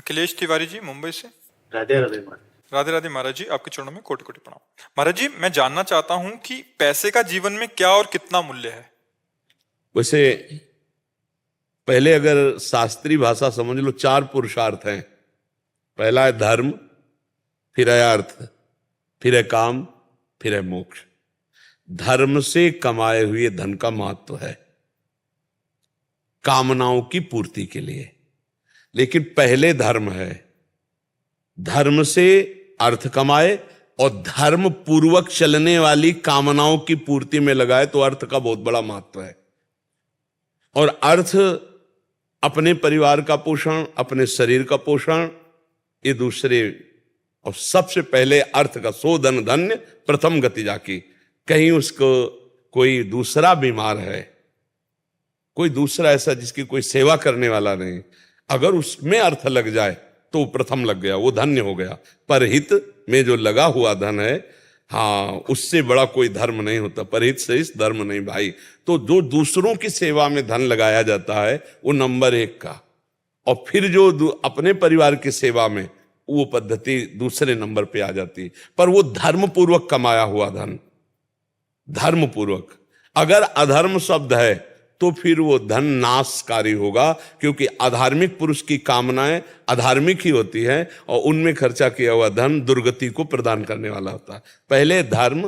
अखिलेश तिवारी जी मुंबई से। राधे राधे महाराज। राधे राधे महाराज जी, आपके चरणों में कोटि कोटि प्रणाम। महाराज जी, मैं जानना चाहता हूँ कि पैसे का जीवन में क्या और कितना मूल्य है। वैसे पहले अगर शास्त्रीय भाषा समझ लो, 4 पुरुषार्थ हैं। पहला है धर्म, फिर है अर्थ, फिर है काम, फिर है मोक्ष। धर्म से कमाए हुए धन का महत्व है कामनाओं की पूर्ति के लिए, लेकिन पहले धर्म है। धर्म से अर्थ कमाए और धर्म पूर्वक चलने वाली कामनाओं की पूर्ति में लगाए तो अर्थ का बहुत बड़ा महत्व है। और अर्थ अपने परिवार का पोषण, अपने शरीर का पोषण, ये दूसरे। और सबसे पहले अर्थ का सो धन धन्य प्रथम गति जाकी। कहीं उसको कोई दूसरा बीमार है, कोई दूसरा ऐसा जिसकी कोई सेवा करने वाला नहीं, अगर उसमें अर्थ लग जाए तो प्रथम लग गया, वो धन्य हो गया। परहित में जो लगा हुआ धन है, हाँ, उससे बड़ा कोई धर्म नहीं होता। परहित से इस धर्म नहीं भाई। तो जो दूसरों की सेवा में धन लगाया जाता है वो नंबर 1 का, और फिर जो अपने परिवार की सेवा में, वो पद्धति दूसरे नंबर पे आ जाती है। पर वो धर्म पूर्वक कमाया हुआ धन, धर्म पूर्वक। अगर अधर्म शब्द है तो फिर वो धन नाशकारी होगा, क्योंकि अधार्मिक पुरुष की कामनाएं अधार्मिक ही होती हैं और उनमें खर्चा किया हुआ धन दुर्गति को प्रदान करने वाला होता है। पहले धर्म,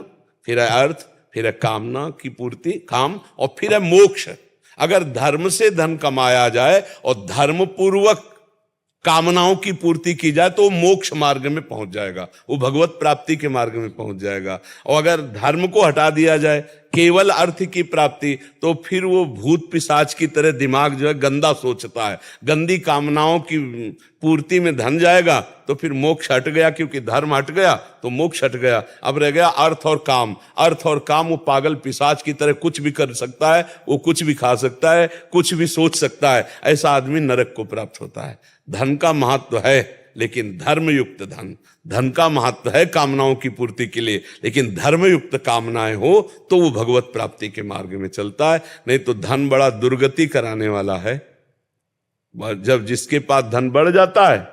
फिर है अर्थ, फिर है कामना की पूर्ति, काम, और फिर है मोक्ष। अगर धर्म से धन कमाया जाए और धर्म पूर्वक कामनाओं की पूर्ति की जाए तो मोक्ष मार्ग में पहुंच जाएगा, वो भगवत प्राप्ति के मार्ग में पहुंच जाएगा। और अगर धर्म को हटा दिया जाए, केवल अर्थ की प्राप्ति, तो फिर वो भूत पिशाच की तरह दिमाग जो है गंदा सोचता है। गंदी कामनाओं की पूर्ति में धन जाएगा तो फिर मोक्ष हट गया, क्योंकि धर्म हट गया तो मोक्ष हट गया। अब रह गया अर्थ और काम। अर्थ और काम, वो पागल पिशाच की तरह कुछ भी कर सकता है, वो कुछ भी खा सकता है, कुछ भी सोच सकता है। ऐसा आदमी नरक को प्राप्त होता है। धन का महत्व है, लेकिन धर्मयुक्त धन। धन का महत्व है कामनाओं की पूर्ति के लिए, लेकिन धर्मयुक्त कामनाएं हो तो वो भगवत प्राप्ति के मार्ग में चलता है। नहीं तो धन बड़ा दुर्गति कराने वाला है। जब जिसके पास धन बढ़ जाता है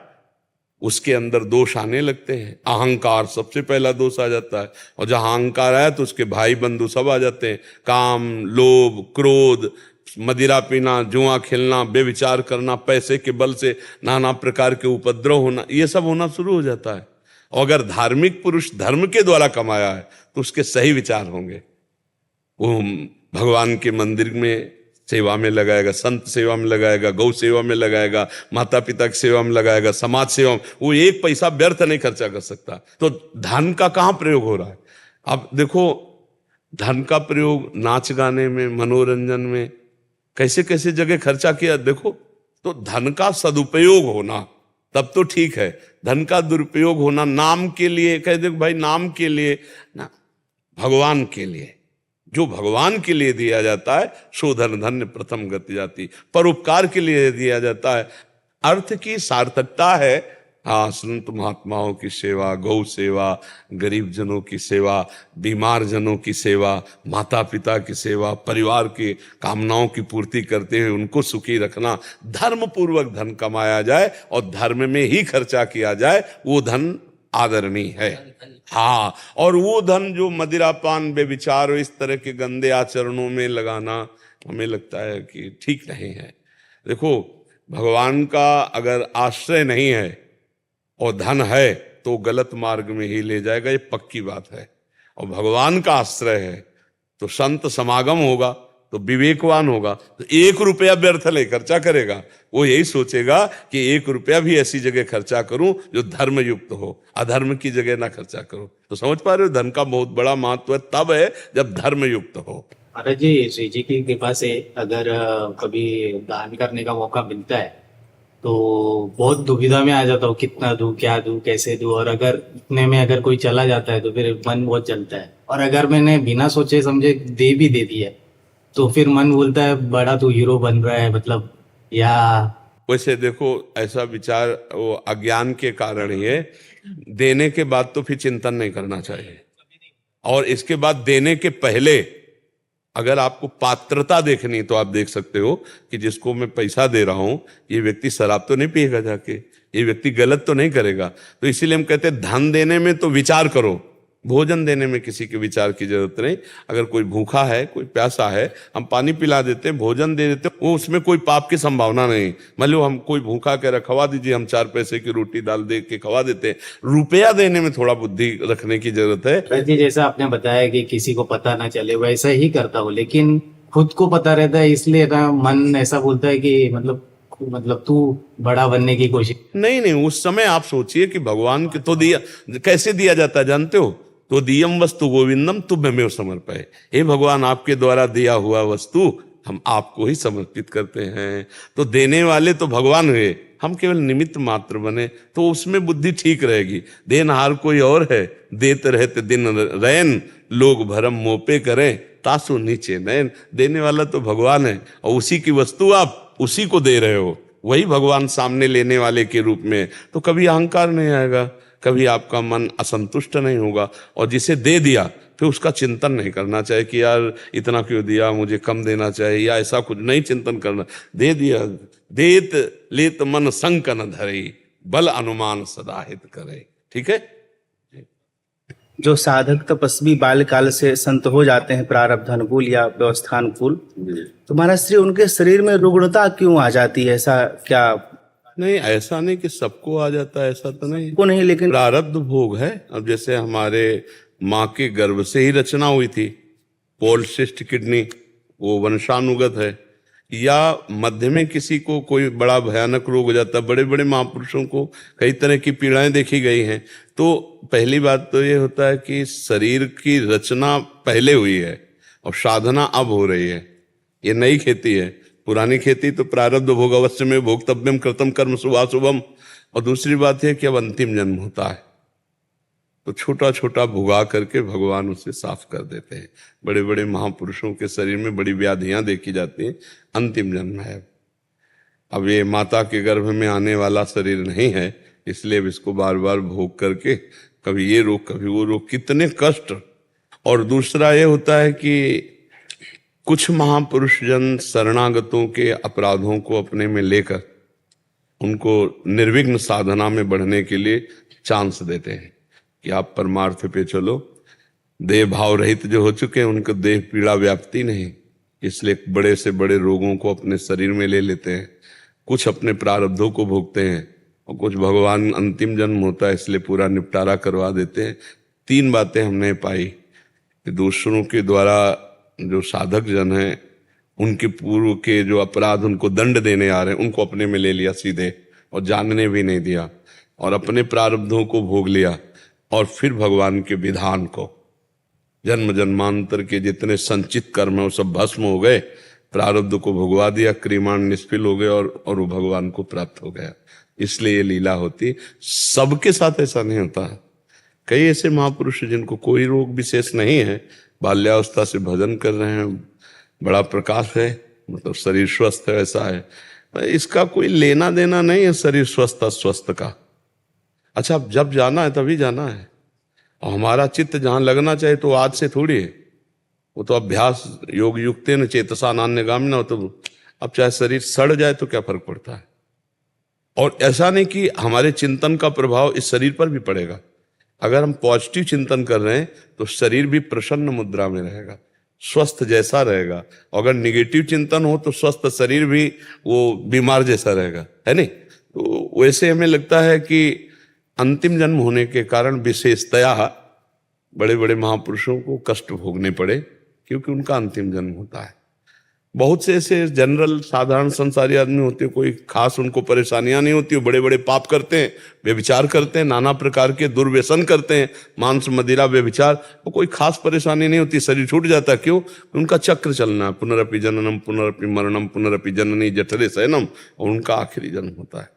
उसके अंदर दोष आने लगते हैं। अहंकार सबसे पहला दोष आ जाता है, और जहां अहंकार आया तो उसके भाई बंधु सब आ जाते हैं। काम, लोभ, क्रोध, मदिरा पीना, जुआ खेलना, बेविचार करना, पैसे के बल से नाना प्रकार के उपद्रव होना, ये सब होना शुरू हो जाता है। और अगर धार्मिक पुरुष धर्म के द्वारा कमाया है तो उसके सही विचार होंगे। वो भगवान के मंदिर में सेवा में लगाएगा, संत सेवा में लगाएगा, गौ सेवा में लगाएगा, माता पिता की सेवा में लगाएगा, समाज सेवा में। वो एक पैसा व्यर्थ नहीं खर्चा कर सकता। तो धन का कहाँ प्रयोग हो रहा है? अब देखो, धन का प्रयोग नाच गाने में, मनोरंजन में, कैसे कैसे जगह खर्चा किया देखो। तो धन का सदुपयोग होना तब तो ठीक है। धन का दुरुपयोग होना नाम के लिए, कह दे भाई नाम के लिए ना, भगवान के लिए, जो भगवान के लिए दिया जाता है सो धन धन्य प्रथम गति जाती। परोपकार के लिए दिया जाता है। अर्थ की सार्थकता है, हाँ, संत महात्माओं की सेवा, गौ सेवा, गरीब जनों की सेवा, बीमार जनों की सेवा, माता पिता की सेवा, परिवार की कामनाओं की पूर्ति करते हुए उनको सुखी रखना। धर्म पूर्वक धन कमाया जाए और धर्म में ही खर्चा किया जाए, वो धन आदरणीय है। हाँ, और वो धन जो मदिरापान, बेविचार, इस तरह के गंदे आचरणों में लगाना हमें लगता है कि ठीक नहीं है। देखो, भगवान का अगर आश्रय नहीं है और धन है तो गलत मार्ग में ही ले जाएगा, ये पक्की बात है। और भगवान का आश्रय है तो संत समागम होगा तो विवेकवान होगा, तो 1 रुपया व्यर्थ ले खर्चा करेगा। वो यही सोचेगा कि 1 रुपया भी ऐसी जगह खर्चा करूं जो धर्म युक्त हो, अधर्म की जगह ना खर्चा करूं। तो समझ पा रहे हो, धन का बहुत बड़ा महत्व तब है जब धर्म युक्त हो। महाराज जी, श्री जी की कृपा से अगर कभी दान करने का मौका मिलता है तो बहुत दुविधा में आ जाता हूँ, कितना दूं, क्या दूं, कैसे दूं। और अगर इतने में अगर कोई चला जाता है तो फिर मन बहुत जलता है। और अगर मैंने बिना सोचे समझे दे भी दे दिया तो फिर मन बोलता है बड़ा तू हीरो बन रहा है, मतलब। या वैसे देखो, ऐसा विचार वो अज्ञान के कारण ही है। देने के बाद तो फिर चिंतन नहीं करना चाहिए, और इसके बाद देने के पहले अगर आपको पात्रता देखनी तो आप देख सकते हो कि जिसको मैं पैसा दे रहा हूं ये व्यक्ति शराब तो नहीं पिएगा जाके, ये व्यक्ति गलत तो नहीं करेगा। तो इसीलिए हम कहते हैं धन देने में तो विचार करो, भोजन देने में किसी के विचार की जरूरत नहीं। अगर कोई भूखा है, कोई प्यासा है, हम पानी पिला देते हैं, भोजन दे देते हैं, वो उसमें कोई पाप की संभावना नहीं। मान लो हम कोई भूखा कह रहा खवा दीजिए, हम 4 पैसे की रोटी दाल दे के खवा देते हैं। रुपया देने में थोड़ा बुद्धि रखने की जरूरत है। भरत जी, जैसा आपने बताया कि किसी को पता ना चले, वैसा ही करता हूँ, लेकिन खुद को पता रहता है, इसलिए ना मन ऐसा बोलता है कि मतलब तू बड़ा बनने की कोशिश। नहीं, उस समय आप सोचिए कि भगवान के तो दिया, कैसे दिया जाता है जानते हो? तो दियम वस्तु गोविंदम तुभ्यमेव समर्पये। हे भगवान, आपके द्वारा दिया हुआ वस्तु हम आपको ही समर्पित करते हैं। तो देने वाले तो भगवान हुए, हम केवल निमित्त मात्र बने, तो उसमें बुद्धि ठीक रहेगी। देनहार कोई और है, देते रहते दिन रैन, लोग भरम मोपे करें, तासु नीचे नयन। देने वाला तो भगवान है, और उसी की वस्तु आप उसी को दे रहे हो, वही भगवान सामने लेने वाले के रूप में। तो कभी अहंकार नहीं आएगा, कभी आपका मन असंतुष्ट नहीं होगा। और जिसे दे दिया फिर उसका चिंतन नहीं करना चाहिए कि यार इतना क्यों दिया, मुझे कम देना चाहिए, या ऐसा कुछ नहीं चिंतन करना। दे दिया, देत लेत मन संक न धरे, बल अनुमान सदा हित करे। ठीक है। जो साधक तपस्वी बाल्यकाल से संत हो जाते हैं प्रारब्ध अनुकूल या व्यवस्था अनुकूल, तो महाराज श्री उनके शरीर में रुग्णता क्यों आ जाती है? ऐसा क्या? नहीं, ऐसा नहीं कि सबको आ जाता है, ऐसा तो नहीं। को नहीं, लेकिन प्रारब्ध भोग है। अब जैसे हमारे माँ के गर्भ से ही रचना हुई थी, पॉलिसिस्ट किडनी, वो वंशानुगत है। या मध्य में किसी को कोई बड़ा भयानक रोग हो जाता है। बड़े बड़े महापुरुषों को कई तरह की पीड़ाएं देखी गई हैं। तो पहली बात तो ये होता है कि शरीर की रचना पहले हुई है और साधना अब हो रही है। ये नई खेती है। पुरानी खेती तो प्रारब्ध भोग अवश्य में भोक्तव्यम कृतम कर्म शुभाशुभम। और दूसरी बात है कि अब अंतिम जन्म होता है, तो छोटा छोटा भुगा करके भगवान उसे साफ कर देते हैं। बड़े बड़े महापुरुषों के शरीर में बड़ी व्याधियां देखी जाती हैं, अंतिम जन्म है। अब ये माता के गर्भ में आने वाला शरीर नहीं है, इसलिए अब इसको बार बार भोग करके कभी ये रोग कभी वो रोग, कितने कष्ट। और दूसरा ये होता है कि कुछ महापुरुष जन शरणागतों के अपराधों को अपने में लेकर उनको निर्विघ्न साधना में बढ़ने के लिए चांस देते हैं कि आप परमार्थ पे चलो। देह भाव रहित जो हो चुके हैं उनको देह पीड़ा व्याप्ति नहीं, इसलिए बड़े से बड़े रोगों को अपने शरीर में ले लेते हैं। कुछ अपने प्रारब्धों को भोगते हैं और कुछ भगवान अंतिम जन्म होता है इसलिए पूरा निपटारा करवा देते हैं। 3 बातें हमने पाई कि दूसरों के द्वारा जो साधक जन हैं उनके पूर्व के जो अपराध उनको दंड देने आ रहे हैं उनको अपने में ले लिया सीधे और जानने भी नहीं दिया, और अपने प्रारब्धों को भोग लिया। और फिर भगवान के विधान को, जन्म जन्मांतर के जितने संचित कर्म है वो सब भस्म हो गए, प्रारब्ध को भोगवा दिया, क्रियमाण निष्फल हो गए और वो भगवान को प्राप्त हो गया। इसलिए ये लीला होती। सबके साथ ऐसा नहीं होता है। कई ऐसे महापुरुष जिनको कोई रोग विशेष नहीं है, बाल्यावस्था से भजन कर रहे हैं, बड़ा प्रकाश है, मतलब शरीर स्वस्थ है, ऐसा है। इसका कोई लेना देना नहीं है शरीर स्वस्थ अस्वस्थ का। अच्छा, जब जाना है तभी जाना है, और हमारा चित्त जहां लगना चाहिए तो आज से थोड़ी है, वो तो अभ्यास योग युक्ते न चेतसा नान्यगामिना हो। तो अब चाहे शरीर सड़ जाए तो क्या फर्क पड़ता है। और ऐसा नहीं कि हमारे चिंतन का प्रभाव इस शरीर पर भी पड़ेगा। अगर हम पॉजिटिव चिंतन कर रहे हैं तो शरीर भी प्रसन्न मुद्रा में रहेगा, स्वस्थ जैसा रहेगा। अगर निगेटिव चिंतन हो तो स्वस्थ शरीर भी वो बीमार जैसा रहेगा, है नहीं। तो वैसे हमें लगता है कि अंतिम जन्म होने के कारण विशेषतया बड़े बड़े महापुरुषों को कष्ट भोगने पड़े, क्योंकि उनका अंतिम जन्म होता है। बहुत से ऐसे जनरल साधारण संसारी आदमी होते हैं, कोई खास उनको परेशानियां नहीं होती, वो बड़े बड़े पाप करते हैं, व्यभिचार करते हैं, नाना प्रकार के दुर्व्यसन करते हैं, मांस मदिरा व्यभिचार, वो कोई खास परेशानी नहीं होती, शरीर छूट जाता है। क्यों? उनका चक्र चलना है, पुनरपि जननम पुनरपि मरणम पुनरपि जननी जठरे शयनम, और उनका आखिरी जन्म होता है।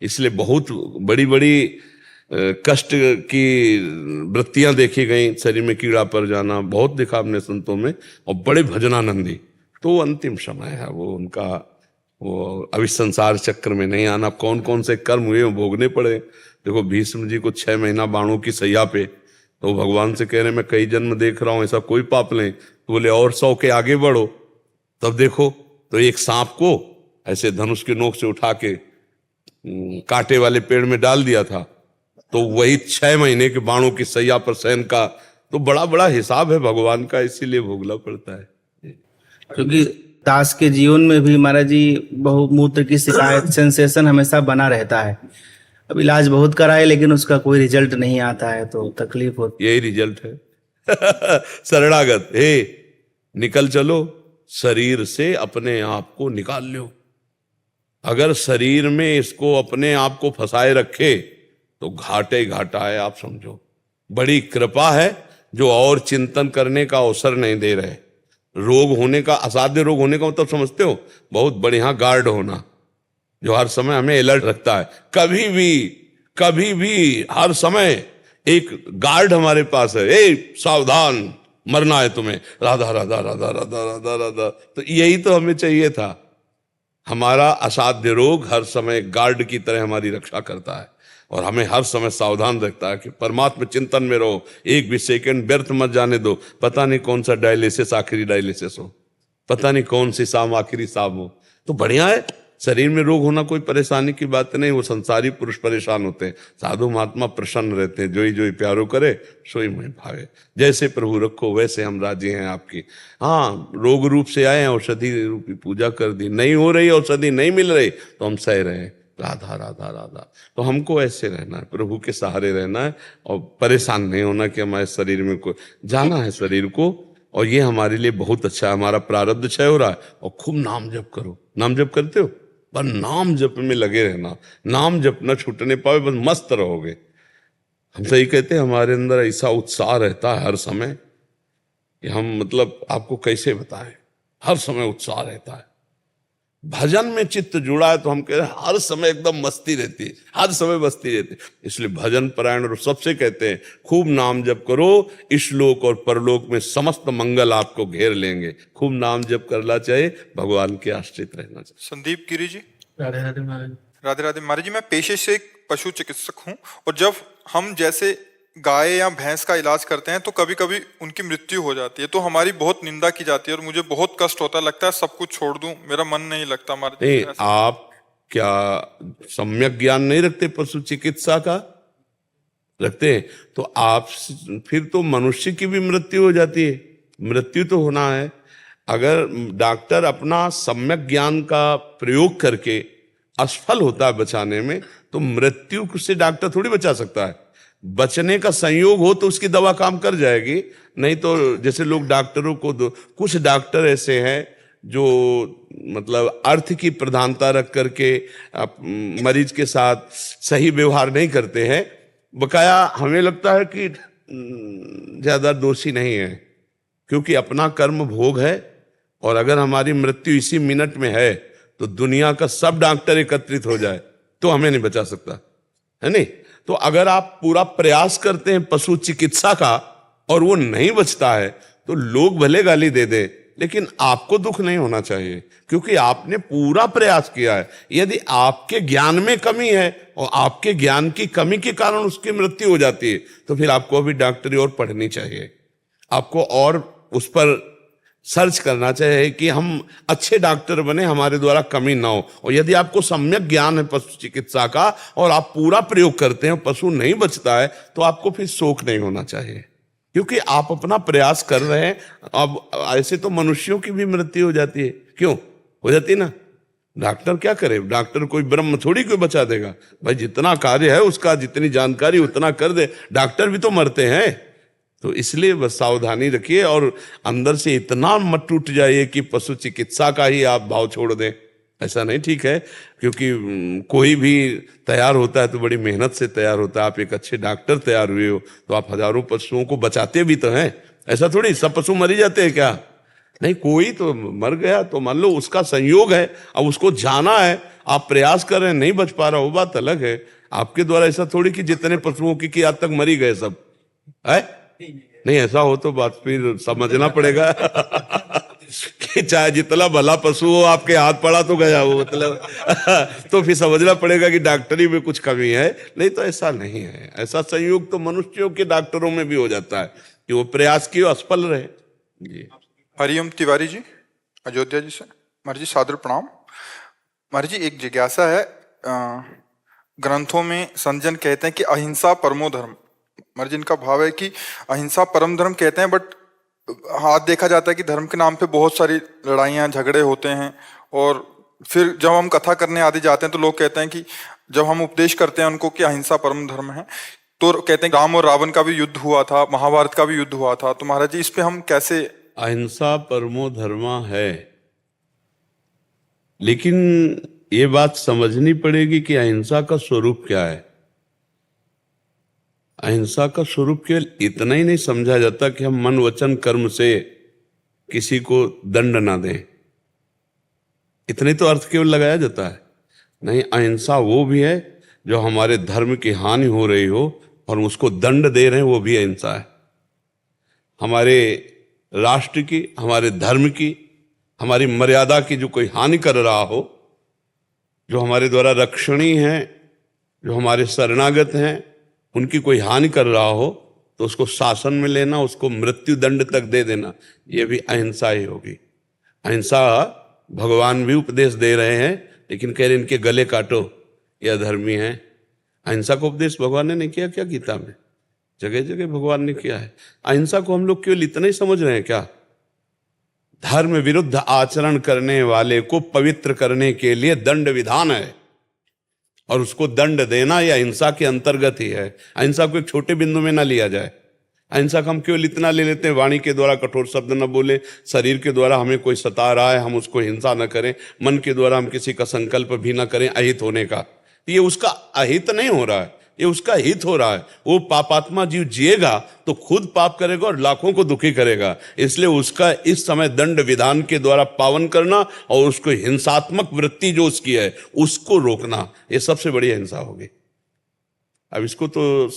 इसलिए बहुत बड़ी बड़ी कष्ट की वृत्तियां देखी गई, शरीर में कीड़ा पड़ जाना बहुत देखा हमने संतों में, और बड़े भजनानंदी। तो अंतिम समय है वो उनका, वो अभी संसार चक्र में नहीं आना। कौन कौन से कर्म हुए भोगने पड़े। देखो भीष्म जी को 6 महीना बाणों की सैया पे, तो भगवान से कह रहे मैं कई जन्म देख रहा हूं ऐसा कोई पाप नहीं। तो बोले और 100 के आगे बढ़ो। तब देखो तो एक सांप को ऐसे धनुष के नोक से उठा के कांटे वाले पेड़ में डाल दिया था, तो वही 6 महीने के बाणों की सैया पर सहन का, तो बड़ा बड़ा हिसाब है भगवान का, इसीलिए भोगना पड़ता है। क्योंकि दास के जीवन में भी महाराज जी बहुमूत्र की शिकायत सेंसेशन हमेशा बना रहता है। अब इलाज बहुत कराए लेकिन उसका कोई रिजल्ट नहीं आता है तो तकलीफ होती यही रिजल्ट है। शरणागत, हे निकल चलो, शरीर से अपने आप को निकाल लो। अगर शरीर में इसको अपने आप को फंसाए रखे तो घाटे ही घाटा है, आप समझो। बड़ी कृपा है जो और चिंतन करने का अवसर नहीं दे रहे। रोग होने का, असाध्य रोग होने का मतलब समझते हो, बहुत बढ़िया गार्ड होना जो हर समय हमें अलर्ट रखता है। कभी भी हर समय एक गार्ड हमारे पास है, ए सावधान, मरना है तुम्हें, राधा राधा राधा राधा राधा राधा। तो यही तो हमें चाहिए था। हमारा असाध्य रोग हर समय गार्ड की तरह हमारी रक्षा करता है और हमें हर समय सावधान रखता है कि परमात्मा चिंतन में रहो, एक भी सेकंड व्यर्थ मत जाने दो। पता नहीं कौन सा डायलिसिस आखिरी डायलिसिस हो, पता नहीं कौन सी शाम आखिरी शाम हो। तो बढ़िया है, शरीर में रोग होना कोई परेशानी की बात नहीं। वो संसारी पुरुष परेशान होते हैं, साधु महात्मा प्रसन्न रहते हैं। जोई जोई प्यारो करे सोई मैं भावे, जैसे प्रभु रखो वैसे हम राजी हैं आपकी। हाँ, रोग रूप से आए हैं, औषधि रूपी पूजा कर दी, नहीं हो रही औषधि, नहीं मिल रही तो हम सह रहे हैं, राधा राधा राधा। तो हमको ऐसे रहना है, प्रभु के सहारे रहना है और परेशान नहीं होना कि हमारे शरीर में कोई, जाना है शरीर को। और ये हमारे लिए बहुत अच्छा है, हमारा प्रारब्ध क्षय हो रहा है। और खूब नाम जप करो। नाम जप करते हो? पर नाम जप में लगे रहना, नाम जप न छूटने पावे, बस मस्त रहोगे। हम सही कहते हैं, हमारे अंदर ऐसा उत्साह रहता है हर समय कि हम, मतलब आपको कैसे बताएं, हर समय उत्साह रहता है। भजन में चित्त जुड़ा है तो हम कह रहे हैं हर समय एकदम मस्ती रहती है, हर समय मस्ती रहती है। इसलिए भजन परायण और सबसे कहते हैं खूब नाम जप करो, इशलोक और परलोक में समस्त मंगल आपको घेर लेंगे। खूब नाम जप करना चाहिए, भगवान के आश्रित रहना चाहिए। संदीप गिरी जी। राधे राधे महाराज। राधे राधे महाराज जी। मैं पेशे से एक पशु चिकित्सक हूँ और जब हम जैसे गाय या भैंस का इलाज करते हैं तो कभी कभी उनकी मृत्यु हो जाती है, तो हमारी बहुत निंदा की जाती है और मुझे बहुत कष्ट होता है, लगता है सब कुछ छोड़ दूं, मेरा मन नहीं लगता। महाराज नहीं, आप क्या सम्यक ज्ञान नहीं रखते पशु चिकित्सा का? रखते हैं तो आप, फिर तो मनुष्य की भी मृत्यु हो जाती है। मृत्यु तो होना है। अगर डॉक्टर अपना सम्यक ज्ञान का प्रयोग करके असफल होता है बचाने में, तो मृत्यु से डॉक्टर थोड़ी बचा सकता है। बचने का संयोग हो तो उसकी दवा काम कर जाएगी, नहीं तो जैसे लोग डॉक्टरों को कुछ डॉक्टर ऐसे हैं जो मतलब अर्थ की प्रधानता रख करके मरीज के साथ सही व्यवहार नहीं करते हैं। बकाया हमें लगता है कि ज्यादा दोषी नहीं है, क्योंकि अपना कर्म भोग है। और अगर हमारी मृत्यु इसी मिनट में है तो दुनिया का सब डॉक्टर एकत्रित हो जाए तो हमें नहीं बचा सकता, है नहीं? तो अगर आप पूरा प्रयास करते हैं पशु चिकित्सा का और वो नहीं बचता है तो लोग भले गाली दे दे, लेकिन आपको दुख नहीं होना चाहिए, क्योंकि आपने पूरा प्रयास किया है। यदि आपके ज्ञान में कमी है और आपके ज्ञान की कमी के कारण उसकी मृत्यु हो जाती है, तो फिर आपको अभी डॉक्टरी और पढ़नी चाहिए, आपको और उस पर सर्च करना चाहिए कि हम अच्छे डॉक्टर बने, हमारे द्वारा कमी ना हो। और यदि आपको सम्यक ज्ञान है पशु चिकित्सा का और आप पूरा प्रयोग करते हैं, पशु नहीं बचता है, तो आपको फिर शोक नहीं होना चाहिए, क्योंकि आप अपना प्रयास कर रहे हैं। अब ऐसे तो मनुष्यों की भी मृत्यु हो जाती है, क्यों हो जाती ना? डॉक्टर क्या करे? डॉक्टर कोई ब्रह्म थोड़ी कोई बचा देगा भाई, जितना कार्य है उसका, जितनी जानकारी उतना कर दे। डॉक्टर भी तो मरते हैं। तो इसलिए बस सावधानी रखिए और अंदर से इतना मत टूट जाइए कि पशु चिकित्सा का ही आप भाव छोड़ दें। ऐसा नहीं ठीक है, क्योंकि कोई भी तैयार होता है तो बड़ी मेहनत से तैयार होता है। आप एक अच्छे डॉक्टर तैयार हुए हो तो आप हजारों पशुओं को बचाते भी तो हैं। ऐसा थोड़ी सब पशु मर ही जाते हैं क्या? नहीं, कोई तो मर गया तो मान लो उसका संयोग है, अब उसको जाना है, आप प्रयास कर रहे हैं, नहीं बच पा रहा, वो बात अलग है। आपके द्वारा ऐसा थोड़ी कि जितने पशुओं की आज तक मरी गए सब है। नहीं, ऐसा हो तो बात फिर समझना पड़ेगा कि चाहे जितना भला पशु हो, आपके हाथ पड़ा तो गया वो, मतलब तो फिर समझना पड़ेगा कि डॉक्टरी में कुछ कमी है। नहीं तो ऐसा नहीं है। ऐसा संयोग तो मनुष्यों के डॉक्टरों में भी हो जाता है कि वो प्रयास किए असफल रहे। जी। हरिओम तिवारी जी अयोध्या जी से। महाराज जी सादर प्रणाम। महाराज जी एक जिज्ञासा है, ग्रंथों में संजन कहते हैं कि अहिंसा परमो धर्म, मगर जिनका भाव है कि अहिंसा परम धर्म कहते हैं, बट हाथ देखा जाता है कि धर्म के नाम पे बहुत सारी लड़ाइयाँ झगड़े होते हैं। और फिर जब हम कथा करने आदि जाते हैं तो लोग कहते हैं कि जब हम उपदेश करते हैं उनको कि अहिंसा परम धर्म है, तो कहते हैं राम और रावण का भी युद्ध हुआ था, महाभारत का भी युद्ध हुआ था। तो महाराज जी इस पे हम कैसे? अहिंसा परमो धर्मा है, लेकिन ये बात समझनी पड़ेगी कि अहिंसा का स्वरूप क्या है। अहिंसा का स्वरूप केवल इतना ही नहीं समझा जाता कि हम मन वचन कर्म से किसी को दंड ना दें, इतने तो अर्थ केवल लगाया जाता है। नहीं, अहिंसा वो भी है जो हमारे धर्म की हानि हो रही हो और उसको दंड दे रहे हैं, वो भी अहिंसा है। हमारे राष्ट्र की, हमारे धर्म की, हमारी मर्यादा की जो कोई हानि कर रहा हो, जो हमारे द्वारा रक्षणीय है, जो हमारे शरणागत हैं, उनकी कोई हानि कर रहा हो तो उसको शासन में लेना, उसको मृत्यु दंड तक दे देना, ये भी अहिंसा ही होगी। अहिंसा भगवान भी उपदेश दे रहे हैं, लेकिन कह रहे इनके गले काटो, ये अधर्मी हैं। अहिंसा का उपदेश भगवान ने नहीं किया क्या गीता में? जगह जगह भगवान ने किया है। अहिंसा को हम लोग केवल इतना ही समझ रहे हैं क्या? धर्म विरुद्ध आचरण करने वाले को पवित्र करने के लिए दंड विधान है, और उसको दंड देना यह अहिंसा के अंतर्गत ही है। अहिंसा को एक छोटे बिंदु में ना लिया जाए। अहिंसा का हम केवल इतना ले लेते हैं, वाणी के द्वारा कठोर शब्द न बोले, शरीर के द्वारा हमें कोई सता रहा है हम उसको हिंसा न करें, मन के द्वारा हम किसी का संकल्प भी न करें अहित होने का। ये उसका अहित नहीं हो रहा है, ये उसका हित हो रहा है। वो पापात्मा जीव जिएगा तो खुद पाप करेगा और लाखों को दुखी करेगा। इसलिए उसका इस समय दंड विधान के द्वारा पावन करना और उसको हिंसात्मक वृत्ति जो उसकी है उसको रोकना, ये सबसे बड़ी हिंसा होगी। अब इसको तो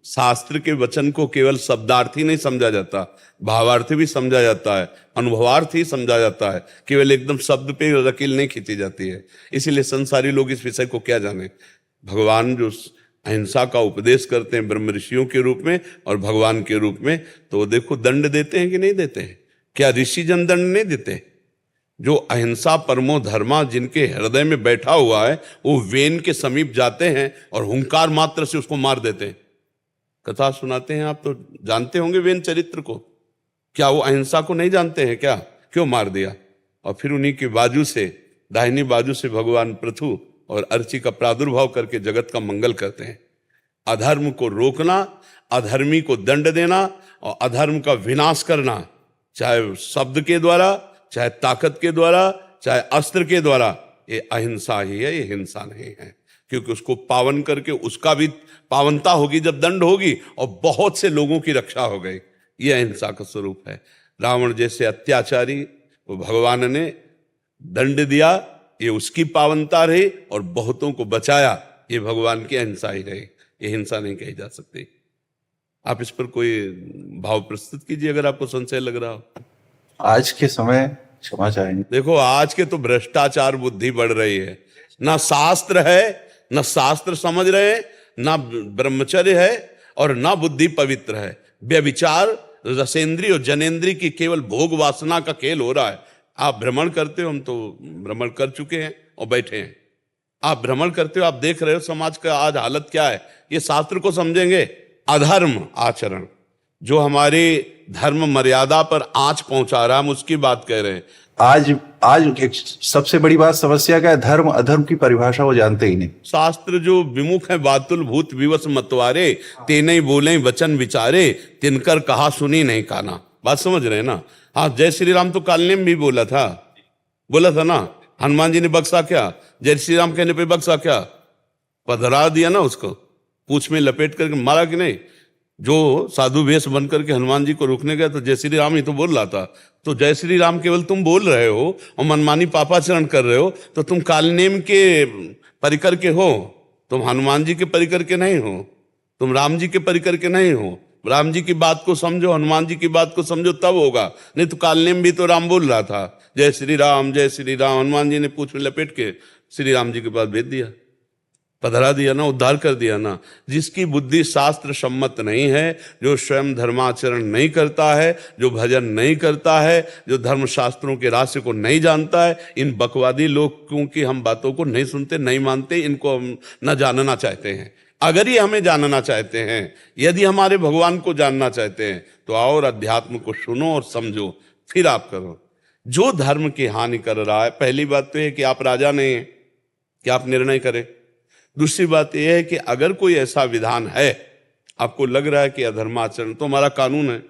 शास्त्र के वचन को केवल शब्दार्थी नहीं समझा जाता, भावार्थी भी समझा जाता है, अनुभवार्थी समझा जाता है, केवल एकदम शब्द पे लकीर नहीं खींची जाती है। इसीलिए संसारी लोग इस विषय को क्या जाने। भगवान जो अहिंसा का उपदेश करते हैं ब्रह्म ऋषियों के रूप में और भगवान के रूप में, तो वो देखो दंड देते हैं कि नहीं देते हैं? क्या ऋषि जन दंड नहीं देते? जो अहिंसा परमो धर्मा जिनके हृदय में बैठा हुआ है, वो वेन के समीप जाते हैं और हुंकार मात्र से उसको मार देते हैं। कथा सुनाते हैं, आप तो जानते होंगे वेन चरित्र को। क्या वो अहिंसा को नहीं जानते हैं क्या? क्यों मार दिया? और फिर उन्हीं की बाजू से, दाहिनी बाजू से भगवान पृथु और अर्ची का प्रादुर्भाव करके जगत का मंगल करते हैं। अधर्म को रोकना, अधर्मी को दंड देना और अधर्म का विनाश करना, चाहे शब्द के द्वारा, चाहे ताकत के द्वारा, चाहे अस्त्र के द्वारा, ये अहिंसा ही है, ये हिंसा नहीं है। क्योंकि उसको पावन करके उसका भी पावनता होगी जब दंड होगी, और बहुत से लोगों की रक्षा हो गई। ये अहिंसा का स्वरूप है। रावण जैसे अत्याचारी को भगवान ने दंड दिया, ये उसकी पावनता रही, और बहुतों को बचाया, ये भगवान की अहिंसा ही रही। ये हिंसा नहीं कही जा सकती। आप इस पर कोई भाव प्रस्तुत कीजिए अगर आपको संशय लग रहा हो। आज के समय क्षमा चाहेंगे। देखो, आज के तो भ्रष्टाचार बुद्धि बढ़ रही है। ना शास्त्र है, ना शास्त्र समझ रहे, ना ब्रह्मचर्य है, और ना बुद्धि पवित्र है। व्यभिचार, रसेंद्री और जनेंद्री की केवल भोग वासना का खेल हो रहा है। आप भ्रमण करते हो, हम तो भ्रमण कर चुके हैं और बैठे हैं। आप भ्रमण करते हो, आप देख रहे हो समाज का आज हालत क्या है। ये शास्त्र को समझेंगे। अधर्म आचरण जो हमारी धर्म मर्यादा पर आंच पहुंचा रहा है, हम उसकी बात कह रहे हैं। आज एक सबसे बड़ी बात समस्या क्या है? धर्म अधर्म की परिभाषा वो जानते ही नहीं। शास्त्र जो विमुख है बातुल भूत विवश मतवारे, तेने बोले वचन विचारे, तिनकर कहा सुनी नहीं काना। बात समझ रहे हैं ना? हाँ, जय श्री राम तो काल ने भी बोला था ना। हनुमान जी ने बख्शा क्या? जय श्री राम कहने पे बख्शा क्या? पधरा दिया ना उसको, पूंछ में लपेट करके मारा कि नहीं? जो साधु वेश बन करके हनुमान जी को रोकने गया तो जय श्री राम ही तो बोल रहा था। तो जय श्री राम केवल तुम बोल रहे हो और मनमानी पापाचरण कर रहे हो, तो तुम कालनेम के परिकर के हो, तुम हनुमान जी के परिकर के नहीं हो, तुम राम जी के परिकर के नहीं हो। राम जी की बात को समझो, हनुमान जी की बात को समझो, तब होगा। नहीं तो कालनेम भी तो राम बोल रहा था, जय श्री राम जय श्री राम। हनुमान जी ने पूंछ में लपेट के श्री राम जी के पास भेज दिया। पधरा दिया ना, उद्धार कर दिया ना। जिसकी बुद्धि शास्त्र सम्मत नहीं है, जो स्वयं धर्माचरण नहीं करता है, जो भजन नहीं करता है, जो धर्म शास्त्रों के रहस्य को नहीं जानता है, इन बकवादी लोग क्योंकि हम बातों को नहीं सुनते, नहीं मानते, इनको हम न जानना चाहते हैं। अगर ये हमें जानना चाहते हैं, यदि हमारे भगवान को जानना चाहते हैं, तो आओ और अध्यात्म को सुनो और समझो, फिर आप करो। जो धर्म की हानि कर रहा है, पहली बात तो है कि आप राजा नहीं हैं कि आप निर्णय करें। दूसरी बात यह है कि अगर कोई ऐसा विधान है, आपको लग रहा है कि अधर्माचरण, तो हमारा कानून है,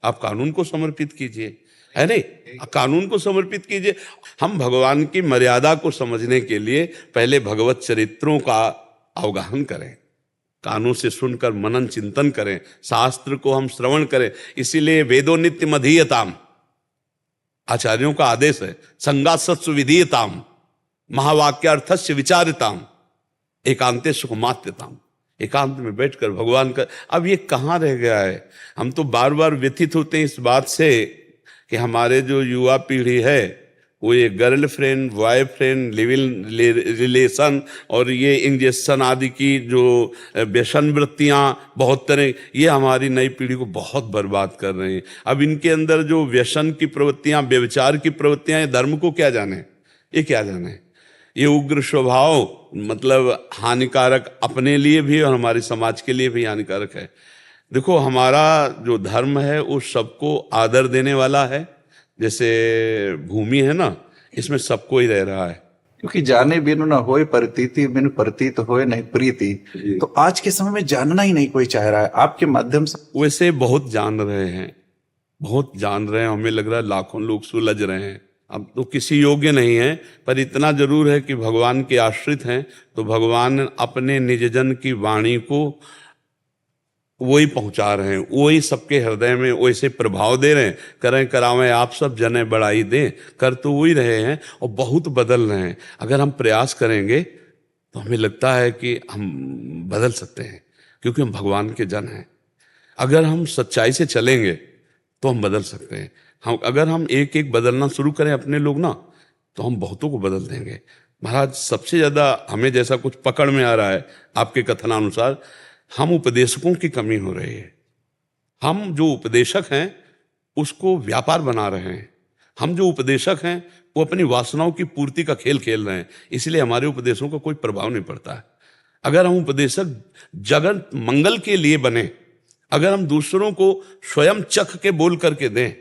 आप कानून को समर्पित कीजिए, है नहीं? कानून को समर्पित कीजिए। हम भगवान की मर्यादा को समझने के लिए पहले भगवत चरित्रों का अवगाहन करें, कानों से सुनकर मनन चिंतन करें, शास्त्र को हम श्रवण करें। इसीलिए वेदो नित्यम अधीयताम, आचार्यों का आदेश है, संगासत्सु विधीयताम, महावाक्यार्थस्य विचारिताम, एकांते सुखमात्यताम। एकांत में बैठकर भगवान का, अब ये कहाँ रह गया है? हम तो बार बार व्यथित होते हैं इस बात से कि हमारे जो युवा पीढ़ी है वो ये गर्लफ्रेंड, बॉयफ्रेंड, लिविंग रिलेशन और ये इंजेक्शन आदि की जो व्यसन वृत्तियाँ बहुत तरह, ये हमारी नई पीढ़ी को बहुत बर्बाद कर रही हैं। अब इनके अंदर जो व्यसन की प्रवृत्तियाँ, व्यभिचार की प्रवृत्तियाँ, ये धर्म को क्या जाने, ये क्या जाने? ये उग्र स्वभाव मतलब हानिकारक अपने लिए भी और हमारे समाज के लिए भी हानिकारक है। देखो, हमारा जो धर्म है वो सबको आदर देने वाला है। जैसे भूमि है ना, इसमें सबको ही रह रहा है। क्योंकि जाने बिनु न होए प्रतीति, बिनु प्रतीत होए नहीं प्रीति। तो आज के समय में जानना ही नहीं कोई चाह रहा है। आपके माध्यम से वैसे बहुत जान रहे हैं, बहुत जान रहे हैं, हमें लग रहा है लाखों लोग सुलझ रहे हैं। अब तो किसी योग्य नहीं है, पर इतना जरूर है कि भगवान के आश्रित हैं, तो भगवान अपने निजजन की वाणी को वही पहुंचा रहे हैं, वही सबके हृदय में वैसे प्रभाव दे रहे हैं। करें करावें आप सब जने बढ़ाई दें, कर तो वही रहे हैं और बहुत बदल रहे हैं। अगर हम प्रयास करेंगे तो हमें लगता है कि हम बदल सकते हैं, क्योंकि हम भगवान के जन हैं। अगर हम सच्चाई से चलेंगे तो हम बदल सकते हैं। अगर हम एक एक बदलना शुरू करें अपने लोग ना, तो हम बहुतों को बदल देंगे। महाराज, सबसे ज़्यादा हमें जैसा कुछ पकड़ में आ रहा है आपके कथनानुसार, हम उपदेशकों की कमी हो रही है। हम जो उपदेशक हैं उसको व्यापार बना रहे हैं। हम जो उपदेशक हैं वो अपनी वासनाओं की पूर्ति का खेल खेल रहे हैं, इसलिए हमारे उपदेशों का कोई प्रभाव नहीं पड़ता है। अगर हम उपदेशक जगत मंगल के लिए बने, अगर हम दूसरों को स्वयं चख के बोल करके दें,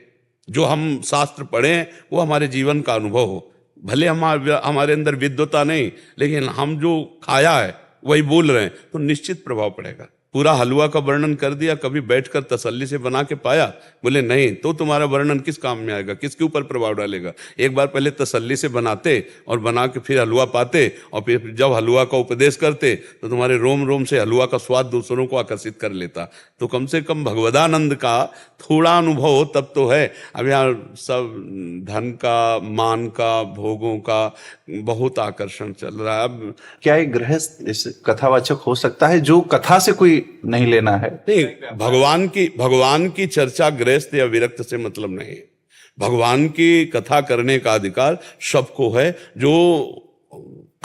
जो हम शास्त्र पढ़े हैं वो हमारे जीवन का अनुभव हो, भले हमारे अंदर विद्वता नहीं, लेकिन हम जो खाया है वही बोल रहे हैं, तो निश्चित प्रभाव पड़ेगा। पूरा हलवा का वर्णन कर दिया, कभी बैठकर तसल्ली से बना के पाया? बोले नहीं, तो तुम्हारा वर्णन किस काम में आएगा, किसके ऊपर प्रभाव डालेगा? एक बार पहले तसल्ली से बनाते और बना के फिर हलवा पाते, और फिर जब हलवा का उपदेश करते तो तुम्हारे रोम रोम से हलवा का स्वाद दूसरों को आकर्षित कर लेता। तो कम से कम भगवदानंद का थोड़ा अनुभव हो तब तो है। अब यहाँ सब धन का, मान का, भोगों का बहुत आकर्षण चल रहा है। अब क्या एक गृहस्थ इस कथावाचक हो सकता है जो कथा से कोई नहीं लेना है? नहीं, भगवान की चर्चा गृहस्थ या विरक्त से मतलब नहीं। भगवान की कथा करने का अधिकार सबको है जो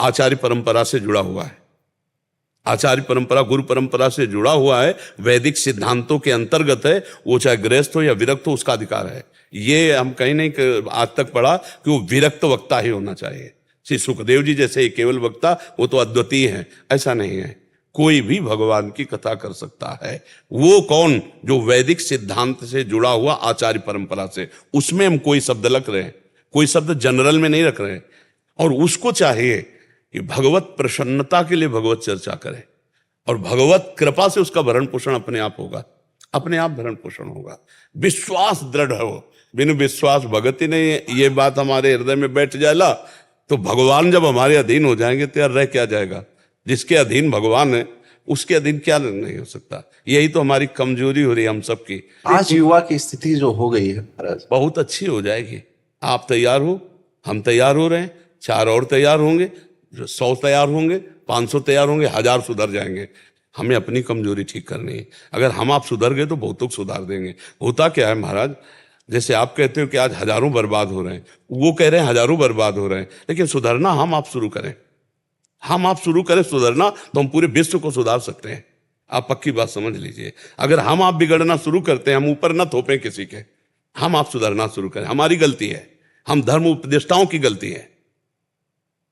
आचार्य परंपरा से जुड़ा हुआ है। आचार्य परंपरा, गुरु परंपरा से जुड़ा हुआ है, वैदिक सिद्धांतों के अंतर्गत है, वो चाहे गृहस्थ हो या विरक्त हो, उसका अधिकार है। ये हम कहीं नहीं आज तक पढ़ा कि वो विरक्त वक्ता ही होना चाहिए। श्री सुखदेव जी जैसे केवल वक्ता, वो तो अद्वितीय है, ऐसा नहीं है। कोई भी भगवान की कथा कर सकता है। वो कौन? जो वैदिक सिद्धांत से जुड़ा हुआ, आचार्य परंपरा से, उसमें हम कोई शब्द रख रहे हैं, कोई शब्द जनरल में नहीं रख रहे हैं। और उसको चाहिए कि भगवत प्रसन्नता के लिए भगवत चर्चा करे, और भगवत कृपा से उसका भरण पोषण अपने आप होगा, अपने आप भरण पोषण होगा। विश्वास दृढ़ हो, बिनु विश्वास भगति नहीं है। ये बात हमारे हृदय में बैठ जाएगा तो भगवान जब हमारे अधीन हो जाएंगे तो यार रह क्या जाएगा? जिसके अधीन भगवान है उसके अधीन क्या नहीं हो सकता? यही तो हमारी कमजोरी हो रही है हम सबकी। आज युवा की स्थिति जो हो गई है महाराज, बहुत अच्छी हो जाएगी। आप तैयार हो, हम तैयार हो रहे हैं, 4 और तैयार होंगे, 100 तैयार होंगे, 500 तैयार होंगे, 1000 सुधर जाएंगे। हमें अपनी कमजोरी ठीक करनी है। अगर हम आप सुधर गए तो बहुतों को सुधार देंगे। होता क्या है महाराज, जैसे आप कहते हो कि आज हजारों बर्बाद हो रहे हैं, वो कह रहे हैं हजारों बर्बाद हो रहे हैं, लेकिन सुधरना हम आप शुरू करें। हम आप शुरू करें सुधरना तो हम पूरे विश्व को सुधार सकते हैं। आप पक्की बात समझ लीजिए। अगर हम आप बिगड़ना शुरू करते हैं, हम ऊपर ना थोपें किसी के, हम आप सुधरना शुरू करें, हमारी गलती है, हम धर्म उपदेष्टाओं की गलती है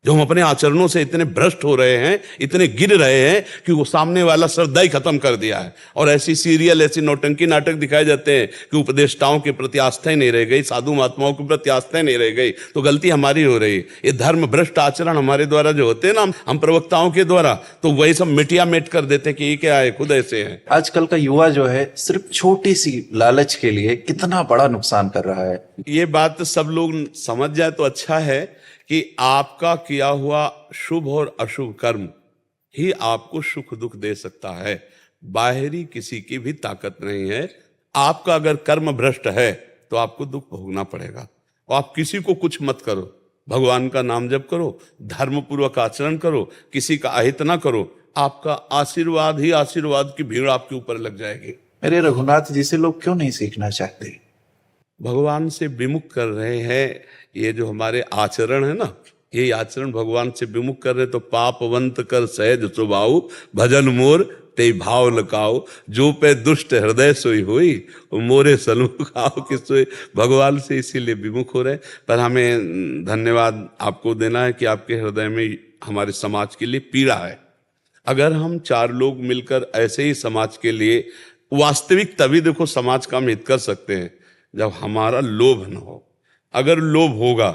जो हम अपने आचरणों से इतने भ्रष्ट हो रहे हैं, इतने गिर रहे हैं कि वो सामने वाला श्रद्धा ही खत्म कर दिया है। और ऐसी सीरियल, ऐसी नौटंकी नाटक दिखाए जाते हैं कि उपदेष्टाओं के प्रति आस्था ही नहीं रह गई, साधु महात्माओं के प्रति आस्था ही नहीं रह गई, तो गलती हमारी हो रही। ये धर्म भ्रष्ट आचरण हमारे द्वारा जो होते हैं ना, हम प्रवक्ताओं के द्वारा, तो वही सब मिटिया मेट कर देते हैं कि ये क्या है, खुद ऐसे हैं। आजकल का युवा जो है सिर्फ छोटी सी लालच के लिए कितना बड़ा नुकसान कर रहा है। ये बात सब लोग समझ जाए तो अच्छा है कि आपका किया हुआ शुभ और अशुभ कर्म ही आपको सुख दुख दे सकता है, बाहरी किसी की भी ताकत नहीं है। आपका अगर कर्म भ्रष्ट है तो आपको दुख भोगना पड़ेगा। और आप किसी को कुछ मत करो, भगवान का नाम जप करो, धर्म पूर्वक आचरण करो, किसी का अहित ना करो, आपका आशीर्वाद ही आशीर्वाद की भीड़ आपके ऊपर लग जाएगी। मेरे रघुनाथ जी से लोग क्यों नहीं सीखना चाहते? भगवान से विमुख कर रहे हैं। ये जो हमारे आचरण है ना, ये आचरण भगवान से विमुख कर रहे, तो पापवंत कर सहज स्वभाव, भजन मोर ते भाव लकाओ, जो पे दुष्ट हृदय सोई हुई, मोरे सलमुख आओ कि सोई। भगवान से इसीलिए विमुख हो रहे। पर हमें धन्यवाद आपको देना है कि आपके हृदय में हमारे समाज के लिए पीड़ा है। अगर हम 4 लोग मिलकर ऐसे ही समाज के लिए वास्तविक, तभी देखो समाज का हम हित कर सकते हैं जब हमारा लोभ न हो। अगर लोभ होगा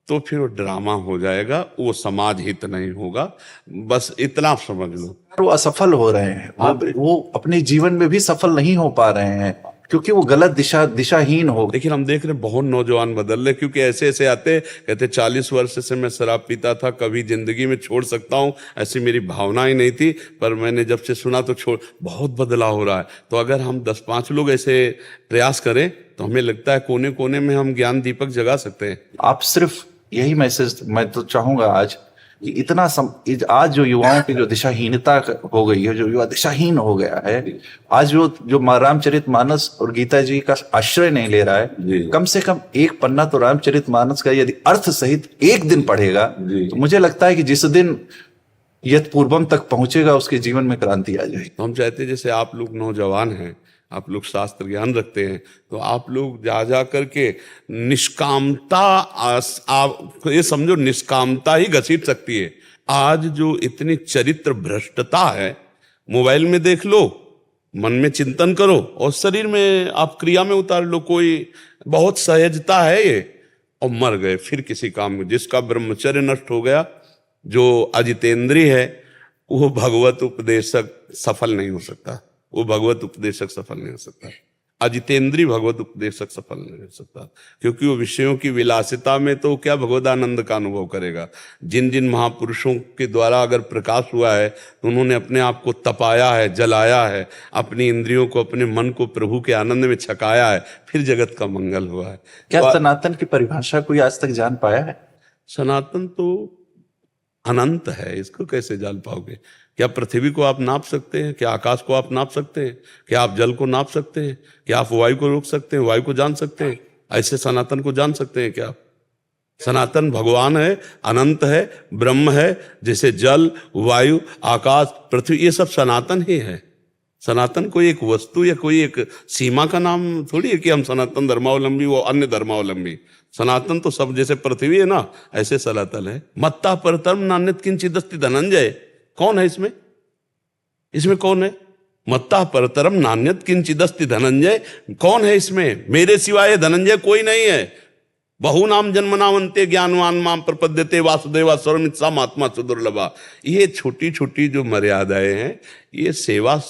तो फिर वो ड्रामा हो जाएगा, वो समाज हित नहीं होगा। बस इतना समझ लो। वो असफल हो रहे हैं, वो अपने जीवन में भी सफल नहीं हो पा रहे हैं क्योंकि वो गलत दिशाहीन हो। लेकिन हम देख रहे हैं बहुत नौजवान बदल रहे, क्योंकि ऐसे ऐसे आते कहते 40 वर्ष से मैं शराब पीता था, कभी जिंदगी में छोड़ सकता हूं, ऐसी मेरी भावना ही नहीं थी, पर मैंने जब से सुना तो छोड़। बहुत बदलाव हो रहा है। तो अगर हम 10-5 लोग ऐसे प्रयास करें तो हमें लगता है कोने कोने में हम ज्ञान दीपक जगा सकते हैं। आप सिर्फ यही मैसेज मैं तो चाहूंगा आज कि आज जो युवाओं की जो दिशाहीनता हो गई है, जो युवा दिशाहीन हो गया है, आज जो रामचरितमानस और गीता जी का आश्रय नहीं ले रहा है, कम से कम एक पन्ना तो रामचरितमानस का यदि अर्थ सहित एक दिन पढ़ेगा तो मुझे लगता है कि जिस दिन यत पूर्वम तक पहुंचेगा उसके जीवन में क्रांति आ जाएगी। तो हम चाहते हैं जैसे आप लोग नौजवान हैं, आप लोग शास्त्र ज्ञान रखते हैं, तो आप लोग जा करके निष्कामता, आप ये समझो निष्कामता ही घसीट सकती है। आज जो इतनी चरित्र भ्रष्टता है, मोबाइल में देख लो, मन में चिंतन करो और शरीर में आप क्रिया में उतार लो। कोई बहुत सहजता है ये, और मर गए फिर किसी काम में। जिसका ब्रह्मचर्य नष्ट हो गया, जो अजितेंद्रिय है, वो भगवत उपदेशक सफल नहीं हो सकता। वो भगवत उपदेशक सफल नहीं हो सकता। अजितेंद्रीय भगवत उपदेशक सफल नहीं हो सकता, क्योंकि वो विषयों की विलासिता में तो क्या भगवदानंद का अनुभव करेगा। जिन जिन महापुरुषों के द्वारा अगर प्रकाश हुआ है, तो उन्होंने अपने आप को तपाया है, जलाया है, अपनी इंद्रियों को, अपने मन को प्रभु के आनंद में छकाया है, फिर जगत का मंगल हुआ है। क्या सनातन की परिभाषा कोई आज तक जान पाया है? सनातन तो अनंत है, इसको कैसे जान पाओगे? क्या पृथ्वी को आप नाप सकते हैं? क्या आकाश को आप नाप सकते हैं? क्या आप जल को नाप सकते हैं? क्या आप वायु को रोक सकते हैं, वायु को जान सकते हैं? ऐसे सनातन को जान सकते हैं क्या? सनातन भगवान है, अनंत है, ब्रह्म है। जैसे जल, वायु, आकाश, पृथ्वी, ये सब सनातन ही है। सनातन कोई एक वस्तु या कोई एक सीमा का नाम थोड़ी है कि हम सनातन धर्मावलंबी, वो अन्य धर्मावलंबी। सनातन तो सब, जैसे पृथ्वी है ना, ऐसे सनातन है। मत्ता परतर्म नान्यत किंचिदस्ति धनंजय। कौन है इसमें? इसमें कौन है? मत्ता परतरम नान्यत किंचिदस्ति धनंजय। कौन है इसमें? मेरे सिवाय धनंजय कोई नहीं है। बहु नाम जन्मनावंते ज्ञानवान माम प्रपद्यते वासुदेवा सर्वमित्सा महात्मा सुदुर्लभा। ये छोटी छोटी जो मर्यादाएं हैं, ये सेवा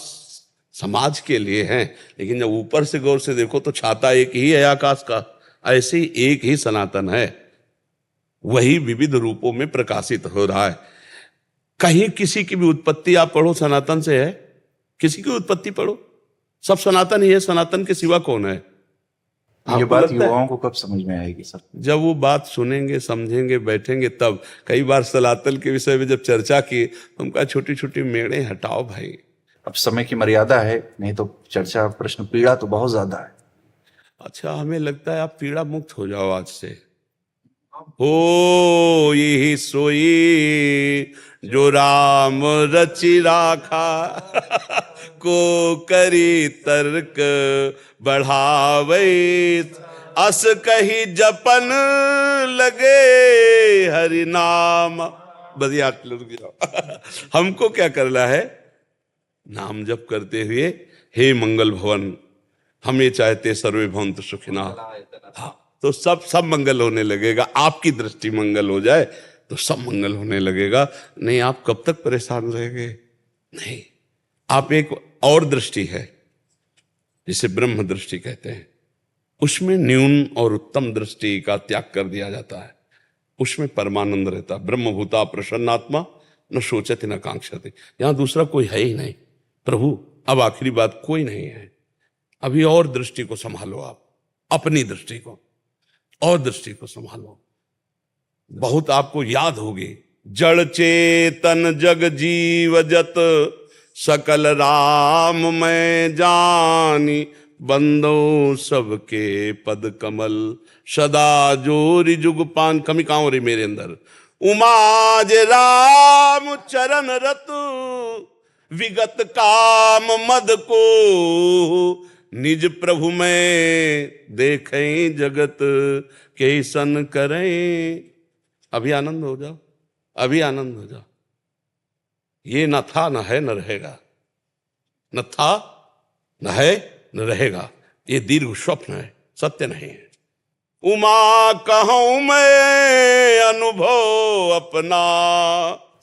समाज के लिए हैं। लेकिन जब ऊपर से गौर से देखो तो छाता एक ही है आकाश का, ऐसे ही एक ही सनातन है, वही विविध रूपों में प्रकाशित हो रहा है। कहीं किसी की भी उत्पत्ति आप पढ़ो सनातन से है, किसी की उत्पत्ति पढ़ो, सब सनातन ही है। सनातन के सिवा कौन है? ये बात युवाओं को कब समझ में आएगी सर? जब वो बात सुनेंगे, समझेंगे, बैठेंगे तब। कई बार सनातन के विषय में जब चर्चा की तो हम कहा छोटी छोटी मेड़े हटाओ भाई, अब समय की मर्यादा है, नहीं तो चर्चा, प्रश्न, पीड़ा तो बहुत ज्यादा है। अच्छा, हमें लगता है आप पीड़ा मुक्त हो जाओ आज से। हो यही सोई जो राम रचि राखा को करी तर्क बढ़ावे अस कही जपन लगे हरि नाम। बस याद रुक जाओ। हमको क्या करना है? नाम जप करते हुए हे मंगल भवन, हम ये चाहते सर्वे भवन्तु सुखिना। हाँ, तो सब मंगल होने लगेगा। आपकी दृष्टि मंगल हो जाए तो सब मंगल होने लगेगा। नहीं, आप कब तक परेशान रहेंगे? नहीं, आप एक और दृष्टि है जिसे ब्रह्म दृष्टि कहते हैं, उसमें न्यून और उत्तम दृष्टि का त्याग कर दिया जाता है। उसमें परमानंद रहता। ब्रह्मभूता प्रसन्नात्मा न सोचति न कांक्षति। यहां दूसरा कोई है ही नहीं। प्रभु, अब आखिरी बात, कोई नहीं है। अभी और दृष्टि को संभालो, आप अपनी दृष्टि को और दृष्टि को संभालो। बहुत आपको याद होगी, जड़ चेतन जग जीव जत सकल राम मैं जानी बंदो सबके पद कमल सदा जोरि जुग पान। कमी कहां हो रही मेरे अंदर? उमाज राम चरण रत विगत काम मद को निज प्रभु में देखें जगत कैसन करें। अभी आनंद हो जाओ, अभी आनंद हो जाओ। ये न था न है न रहेगा, न था न है न रहेगा। ये दीर्घ स्वप्न है, सत्य नहीं है। उमा कहूं मैं अनुभव अपना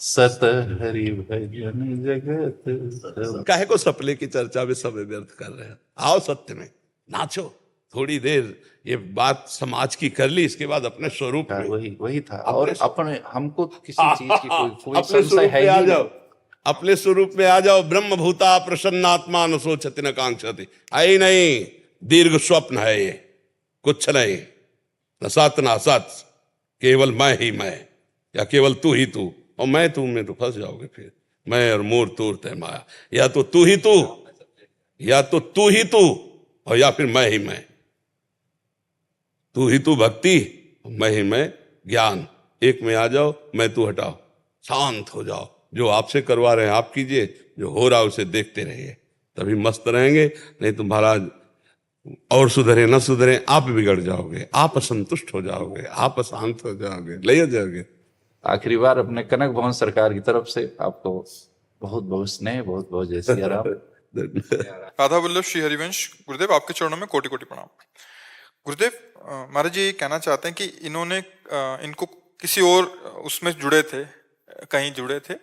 सत हरि भजन जगत। काहे को सपने की चर्चा में समय व्यर्थ कर रहे हैं? आओ सत्य में नाचो थोड़ी देर। ये बात समाज की कर ली, इसके बाद अपने स्वरूप में। वही था। और अपने हमको किसी चीज की कोई अपने संशय स्वरूप है में आ ही जाओ, नहीं। अपने स्वरूप में आ जाओ। ब्रह्म भूता प्रसन्नात्मा न सोचति न कांक्षति। आई नहीं, दीर्घ स्वप्न है ये, कुछ नहीं। न सत न असत, केवल मैं ही मैं, या केवल तू ही तू। और मैं तू में तो फंस जाओगे फिर। मैं और मोर तोर तय माया। या तो तू ही तू, या तो तू ही तू, और या फिर मैं ही मैं। तू ही तू भक्ति, मैं ही मैं ज्ञान। एक में आ जाओ, मैं तू हटाओ, शांत हो जाओ। जो आपसे करवा रहे हैं आप कीजिए, जो हो रहा है उसे देखते रहिए, तभी मस्त रहेंगे। नहीं तो महाराज और सुधरे न सुधरे, आप बिगड़ जाओगे, आप असंतुष्ट हो जाओगे, आप अशांत हो जाओगे, ले जाओगे। आखिरी बार अपने कनक भवन सरकार की तरफ से आपको बहुत बहुत स्नेह, बहुत बहुत जय सिया राम। राधा वल्लभ श्री हरिवंश गुरुदेव, आपके चरणों में कोटि कोटि प्रणाम। गुरुदेव, महाराज जी ये कहना चाहते हैं कि इन्होंने इनको किसी और उसमें जुड़े थे, कहीं जुड़े थे,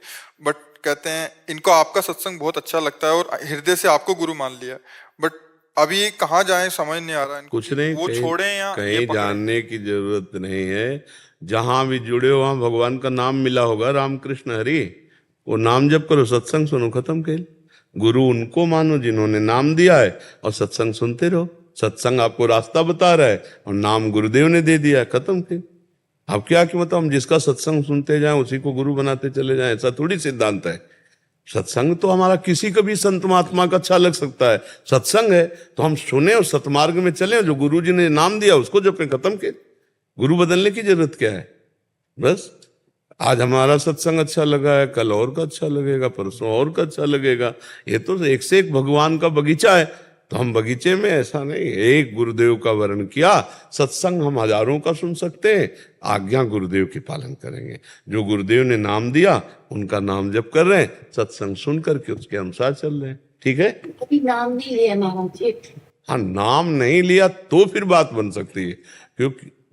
बट कहते हैं इनको आपका सत्संग बहुत अच्छा लगता है और हृदय से आपको गुरु मान लिया। बट अभी कहाँ जाएं समझ नहीं आ रहा इनको। कुछ नहीं, वो छोड़ें या कहीं जानने की जरूरत नहीं है। जहां भी जुड़े हो वहां भगवान का नाम मिला होगा, रामकृष्ण हरि। वो नाम जप करो, सत्संग सुनो, खत्म खेल। गुरु उनको मानो जिन्होंने नाम दिया है, और सत्संग सुनते रहो। सत्संग आपको रास्ता बता रहा है और नाम गुरुदेव ने दे दिया है, खत्म खेल। अब क्या कि मतलब हम जिसका सत्संग सुनते जाएं उसी को गुरु बनाते चले जाएं, ऐसा थोड़ी सिद्धांत है। सत्संग तो हमारा किसी को भी संत महात्मा का अच्छा लग सकता है। सत्संग है तो हम सुने और सतमार्ग में चले। जो गुरु जी ने नाम दिया उसको जब खत्म के, गुरु बदलने की जरूरत क्या है? बस आज हमारा सत्संग अच्छा लगा है, कल और का अच्छा लगेगा, परसों और का अच्छा लगेगा। ये तो एक से एक भगवान का बगीचा है। तो हम बगीचे में ऐसा नहीं, एक गुरुदेव का वर्ण किया। सत्संग हम हजारों का सुन सकते हैं, आज्ञा गुरुदेव की पालन करेंगे। जो गुरुदेव ने नाम दिया उनका नाम जप कर रहे हैं, सत्संग सुन करके उसके अनुसार चल रहे हैं। ठीक है, अभी नाम नहीं लिया महाराज जी। हाँ, नाम नहीं लिया तो फिर बात बन सकती है।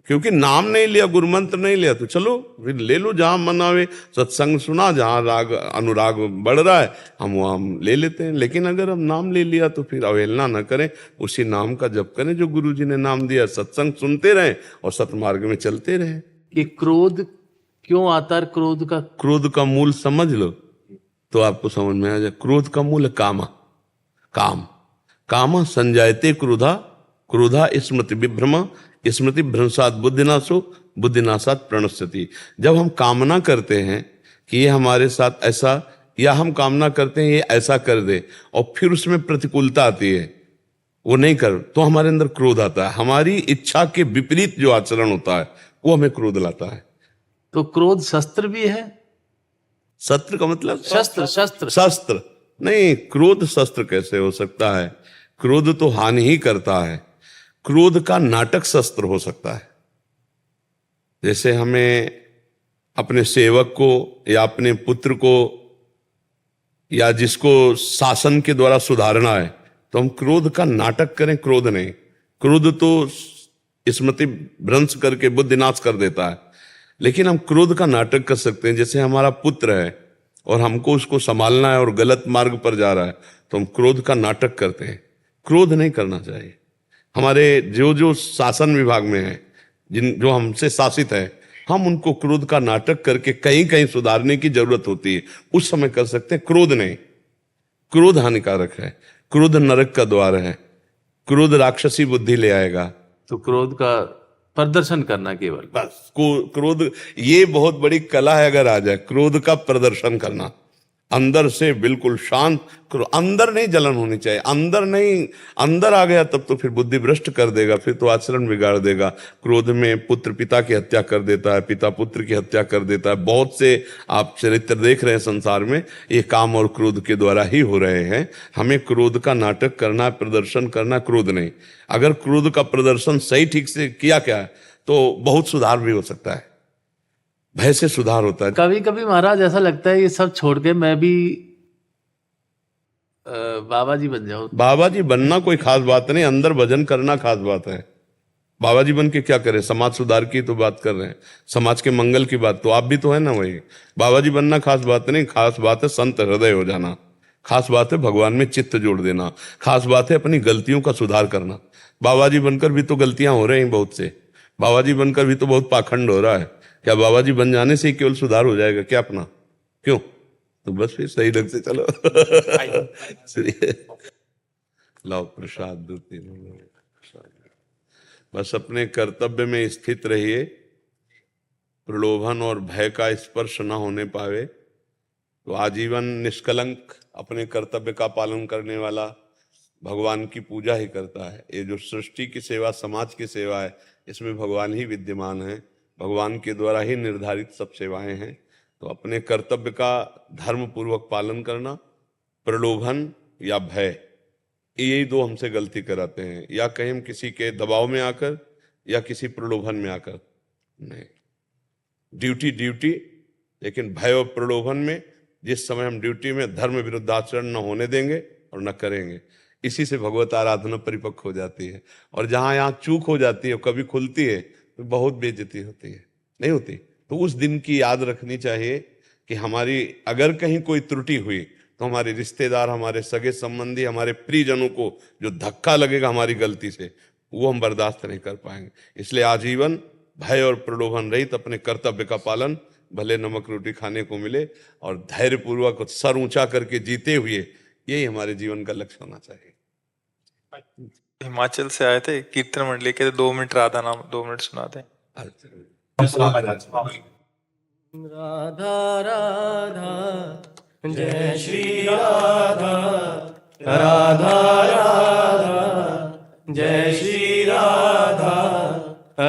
क्योंकि नाम नहीं लिया, गुरु मंत्र नहीं लिया, तो चलो फिर ले लो जहां मन आवे। सत्संग सुना, जहां राग अनुराग बढ़ रहा है हम वहां ले लेते हैं। लेकिन अगर हम नाम ले लिया तो फिर अवहेलना न करें, उसी नाम का जप करें जो गुरु जी ने नाम दिया। सत्संग सुनते रहें और सतमार्ग में चलते रहें। कि क्रोध क्यों आता है? क्रोध का मूल समझ लो तो आपको समझ में आ जाए। क्रोध का मूल कामा, काम संजायते क्रोधा, क्रोधा स्मृति विभ्रमा, स्मृति भ्रंशात बुद्धिनाशो, बुद्धिनाशात प्रणश्यति। जब हम कामना करते हैं कि ये हमारे साथ ऐसा, या हम कामना करते हैं ये ऐसा कर दे, और फिर उसमें प्रतिकूलता आती है, वो नहीं कर, तो हमारे अंदर क्रोध आता है। हमारी इच्छा के विपरीत जो आचरण होता है वो हमें क्रोध लाता है। तो क्रोध शस्त्र भी है? शस्त्र का मतलब शस्त्र शस्त्र शस्त्र नहीं, क्रोध शस्त्र कैसे हो सकता है? क्रोध तो हानि ही करता है। क्रोध का नाटक शस्त्र हो सकता है। जैसे हमें अपने सेवक को या अपने पुत्र को या जिसको शासन के द्वारा सुधारना है तो हम क्रोध का नाटक करें, क्रोध नहीं। क्रोध तो स्मृति भ्रंश करके बुद्धि नाश कर देता है, लेकिन हम क्रोध का नाटक कर सकते हैं। जैसे हमारा पुत्र है और हमको उसको संभालना है और गलत मार्ग पर जा रहा है तो हम क्रोध का नाटक करते हैं। क्रोध नहीं करना चाहिए। हमारे जो शासन विभाग में है, जो हमसे शासित है, हम उनको क्रोध का नाटक करके कहीं कहीं सुधारने की जरूरत होती है, उस समय कर सकते हैं। क्रोध नहीं, क्रोध हानिकारक है। क्रोध नरक का द्वार है। क्रोध राक्षसी बुद्धि ले आएगा। तो क्रोध का प्रदर्शन करना केवल, बस क्रोध ये बहुत बड़ी कला है। अगर आ जाए क्रोध का प्रदर्शन करना, अंदर से बिल्कुल शांत, अंदर नहीं जलन होनी चाहिए। अंदर नहीं, अंदर आ गया तब तो फिर बुद्धि भ्रष्ट कर देगा, फिर तो आचरण बिगाड़ देगा। क्रोध में पुत्र पिता की हत्या कर देता है, पिता पुत्र की हत्या कर देता है। बहुत से आप चरित्र देख रहे हैं संसार में, ये काम और क्रोध के द्वारा ही हो रहे हैं। हमें क्रोध का नाटक करना, प्रदर्शन करना, क्रोध नहीं। अगर क्रोध का प्रदर्शन सही ठीक से किया क्या है तो बहुत सुधार भी हो सकता है। भय से सुधार होता है। कभी कभी महाराज ऐसा लगता है ये सब छोड़ के मैं भी बाबा जी बन जाऊं। बाबा जी बनना कोई खास बात नहीं, अंदर भजन करना खास बात है। बाबा जी बन के क्या करें? समाज सुधार की तो बात कर रहे हैं, समाज के मंगल की बात, तो आप भी तो है ना वही। बाबा जी बनना खास बात नहीं, खास बात है संत हृदय हो जाना। खास बात है भगवान में चित्त जोड़ देना। खास बात है अपनी गलतियों का सुधार करना। बाबा जी बनकर भी तो गलतियां हो रही हैं बहुत से। बाबा जी बनकर भी तो बहुत पाखंड हो रहा है। क्या बाबा जी बन जाने से ही केवल सुधार हो जाएगा क्या अपना? क्यों? तो बस फिर सही ढंग से चलो। लाओ प्रसाद दो तीनों। बस अपने कर्तव्य में स्थित रहिए, प्रलोभन और भय का स्पर्श न होने पावे, तो आजीवन निष्कलंक अपने कर्तव्य का पालन करने वाला भगवान की पूजा ही करता है। ये जो सृष्टि की सेवा, समाज की सेवा है, इसमें भगवान ही विद्यमान है। भगवान के द्वारा ही निर्धारित सब सेवाएं हैं। तो अपने कर्तव्य का धर्म पूर्वक पालन करना, प्रलोभन या भय, यही दो हमसे गलती कराते हैं। या कहीं हम किसी के दबाव में आकर या किसी प्रलोभन में आकर नहीं। ड्यूटी ड्यूटी, लेकिन भय और प्रलोभन में जिस समय हम ड्यूटी में धर्म विरुद्ध आचरण न होने देंगे और न करेंगे, इसी से भगवत आराधना परिपक्व हो जाती है। और जहां यहाँ चूक हो जाती है, कभी खुलती है तो बहुत बेइज्जती होती है, नहीं होती। तो उस दिन की याद रखनी चाहिए कि हमारी अगर कहीं कोई त्रुटि हुई तो हमारे रिश्तेदार, हमारे सगे संबंधी, हमारे प्रियजनों को जो धक्का लगेगा हमारी गलती से, वो हम बर्दाश्त नहीं कर पाएंगे। इसलिए आजीवन भय और प्रलोभन रहित अपने कर्तव्य का पालन, भले नमक रोटी खाने को मिले, और धैर्य पूर्वक सर ऊंचा करके जीते हुए, यही हमारे जीवन का लक्ष्य होना चाहिए। हिमाचल से आए थे, कीर्तन मंडली के 2 मिनट राधा नाम 2 मिनट सुना दें। राधा राधा जय श्री राधा, राधा राधा जय श्री राधा,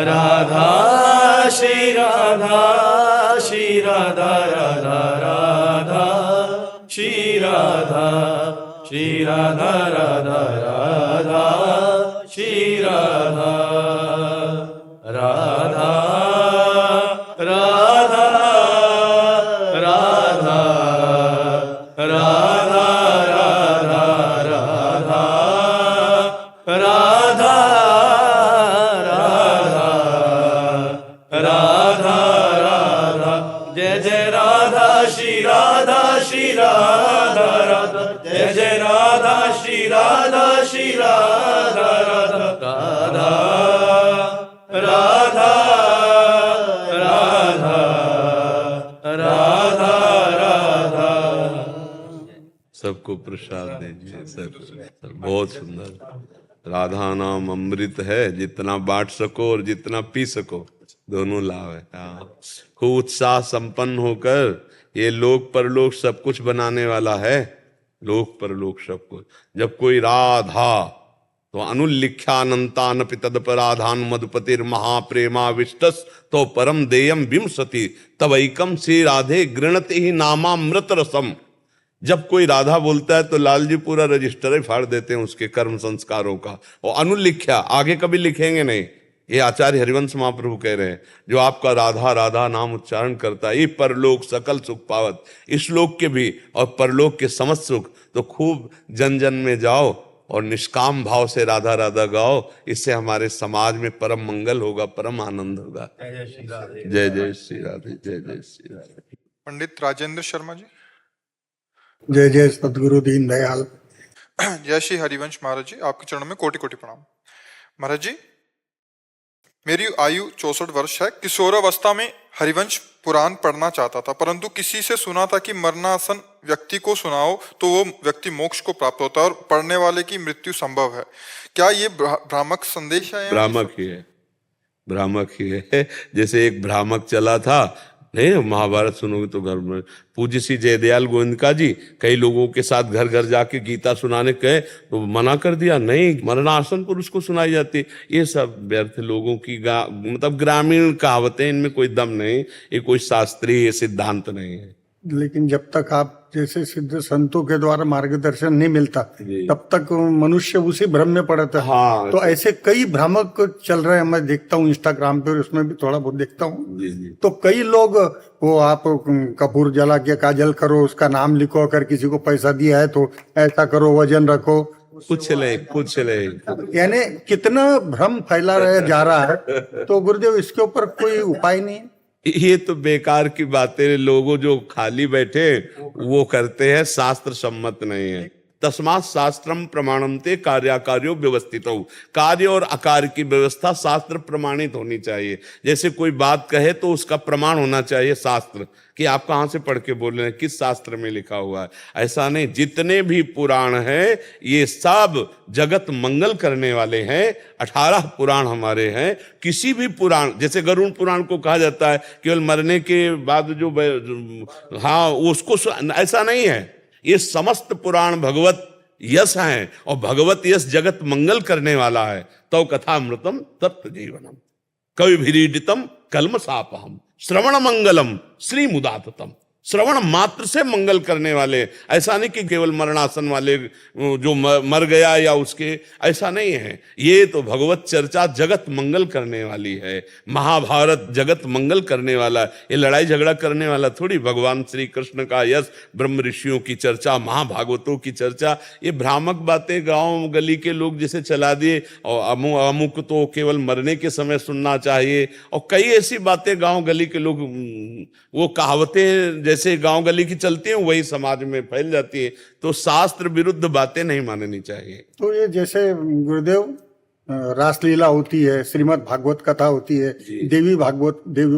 राधा श्री राधा, श्री राधा राधा राधा, श्री राधा, श्री राधा राधा राधा, श्री राधा राधा राधा राधा राधा राधा राधा राधा राधा राधा राधा जय जय राधा श्री राधा, श्री राधा राधा जय जय राधा श्री राधा, श्री राधा राधा राधा राधा राधा राधा। सबको प्रसाद दीजिए। सब बहुत सुंदर। राधा नाम अमृत है, जितना बांट सको और जितना पी सको, दोनों लाभ है। हाँ, खूब उत्साह संपन्न होकर, ये लोक परलोक सब कुछ बनाने वाला है। लोक परलोक सब कुछ। जब कोई राधा तो अनुल्लिख्यानंतानपि तदपराधान मधुपतिर महाप्रेमाविष्टस तो परम देयम विमसति तवैकम श्री राधे गृणति ही नामामृत रसम। जब कोई राधा बोलता है तो लाल जी पूरा रजिस्टर ही फाड़ देते हैं उसके कर्म संस्कारों का। और अनुल्लिख्या आगे कभी लिखेंगे नहीं, ये आचार्य हरिवंश महाप्रभु कह रहे हैं, जो आपका राधा राधा नाम उच्चारण करता है ये परलोक सकल सुख पावत, इस लोक के भी और परलोक के समस्त सुख। तो खूब जन जन में जाओ और निष्काम भाव से राधा राधा गाओ, इससे हमारे समाज में परम मंगल होगा, परम आनंद होगा। जय जय श्री राधे, जय जय श्री राधे। पंडित राजेंद्र शर्मा जी। जय जय सदगुरु दीन दयाल। जय श्री हरिवंश महाराज जी, आपके चरणों में कोटि कोटि प्रणाम। महाराज जी, मेरी आयु 64 वर्ष है। किशोरावस्था में हरिवंश पुराण पढ़ना चाहता था, परंतु किसी से सुना था कि मरणासन व्यक्ति को सुनाओ तो वो व्यक्ति मोक्ष को प्राप्त होता है और पढ़ने वाले की मृत्यु संभव है। क्या ये भ्रामक संदेश है? भ्रामक ही है, भ्रामक ही है। जैसे एक भ्रामक चला था, नहीं महाभारत सुनोगे तो घर में पूज्य श्री जयदयाल गोविंदका जी कई लोगों के साथ घर घर जाके गीता सुनाने कहे तो मना कर दिया, नहीं मरणासन पर उसको सुनाई जाती। ये सब व्यर्थ लोगों की मतलब ग्रामीण कहावतें, इनमें कोई दम नहीं, ये कोई शास्त्रीय सिद्धांत नहीं है। लेकिन जब तक आप जैसे सिद्ध संतों के द्वारा मार्गदर्शन नहीं मिलता तब तक मनुष्य उसी भ्रम में पड़ता है। हाँ, तो ऐसे कई भ्रामक चल रहे हैं, मैं देखता हूँ इंस्टाग्राम पे, उसमें भी थोड़ा बहुत देखता हूँ। तो कई लोग वो आप कपूर जला के काजल करो, उसका नाम लिखो, अगर किसी को पैसा दिया है तो ऐसा करो, वजन रखो, कुछ ले यानी कितना भ्रम फैला जा रहा है। तो गुरुदेव इसके ऊपर कोई उपाय नहीं है? ये तो बेकार की बातें, लोगों जो खाली बैठे वो करते हैं, शास्त्र सम्मत नहीं है। तस्मात् शास्त्रम प्रमाणमते कार्याकार्यो व्यवस्थित हो, कार्य और आकार की व्यवस्था शास्त्र प्रमाणित होनी चाहिए। जैसे कोई बात कहे तो उसका प्रमाण होना चाहिए शास्त्र, कि आप कहाँ से पढ़ के बोल रहे हैं, किस शास्त्र में लिखा हुआ है। ऐसा नहीं, जितने भी पुराण हैं ये सब जगत मंगल करने वाले हैं। 18 पुराण हमारे हैं। किसी भी पुराण, जैसे गरुड़ पुराण को कहा जाता है केवल मरने के बाद जो हाँ उसको, ऐसा नहीं है। ये समस्त पुराण भगवत यश हैं और भगवत यश जगत मंगल करने वाला है। तो कथामृतम तत्व जीवनम कवि भिरीडितम कल्मषापहम श्रवण मंगलम श्री मुदाततम। श्रवण मात्र से मंगल करने वाले, ऐसा नहीं कि केवल मरणासन वाले जो मर गया या उसके, ऐसा नहीं है। ये तो भगवत चर्चा जगत मंगल करने वाली है। महाभारत जगत मंगल करने वाला है, ये लड़ाई झगड़ा करने वाला थोड़ी। भगवान श्री कृष्ण का यश, ब्रह्म ऋषियों की चर्चा, महाभागवतों की चर्चा, ये भ्रामक बातें गांव गली के लोग जैसे चला दिए। और अमुक तो केवल मरने के समय सुनना चाहिए, और कई ऐसी बातें गांव गली के लोग, वो कहावतें जैसे गांव गली की चलती हैं वही समाज में फैल जाती है। तो शास्त्र विरुद्ध बातें नहीं माननी चाहिए। तो ये जैसे गुरुदेव रासलीला होती है, श्रीमद् भागवत कथा होती है, देवी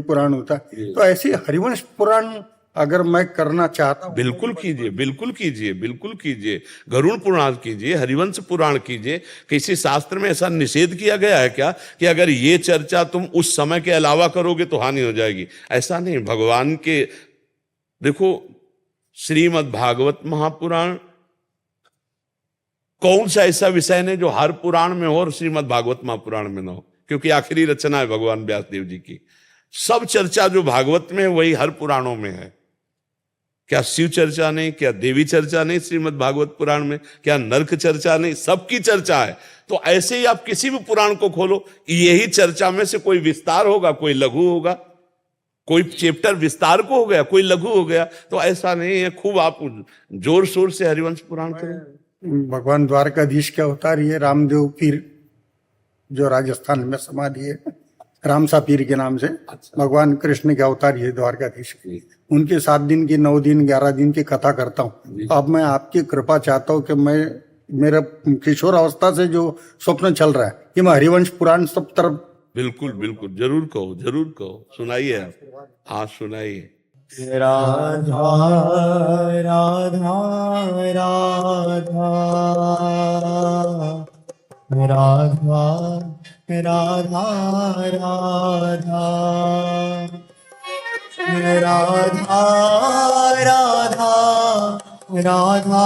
पुराण होता है, तो ऐसी हरिवंश पुराण अगर मैं करना चाहता हूँ, बिल्कुल कीजिए, बिल्कुल कीजिए, बिल्कुल कीजिए। गरुड़ पुराण कीजिए, हरिवंश पुराण कीजिए। किसी शास्त्र में ऐसा निषेध किया गया है क्या कि अगर ये चर्चा तुम उस समय के अलावा करोगे तो हानि हो जाएगी? ऐसा नहीं। भगवान के देखो, श्रीमद् भागवत महापुराण कौन सा ऐसा विषय नहीं जो हर पुराण में हो और श्रीमद् भागवत महापुराण में ना हो, क्योंकि आखिरी रचना है भगवान व्यास देव जी की। सब चर्चा जो भागवत में है वही हर पुराणों में है। क्या शिव चर्चा नहीं, क्या देवी चर्चा नहीं श्रीमद् भागवत पुराण में, क्या नरक चर्चा नहीं? सबकी चर्चा है। तो ऐसे ही आप किसी भी पुराण को खोलो, यही चर्चा में से कोई विस्तार होगा, कोई लघु होगा, कोई चैप्टर विस्तार को हो गया, कोई लघु हो गया। तो ऐसा नहीं है। खूब आप जोर शोर से हरिवंश पुराण करें। भगवान द्वारकाधीश के अवतार ये रामदेव पीर जो राजस्थान में समाधि है, रामसा पीर के नाम से, भगवान कृष्ण के अवतार ये द्वारकाधीश की, उनके 7 दिन की, 9 दिन 11 दिन की कथा करता हूँ। अब मैं आपकी कृपा चाहता हूँ कि मैं, मेरा किशोर अवस्था से जो स्वप्न चल रहा है कि मैं हरिवंश पुराण सब तरफ। बिल्कुल बिल्कुल, जरूर कहो, जरूर कहो, सुनाइए आप। हाँ सुनाइए। राधा राधा राधा राधा राधा राधा राधा राधा राधा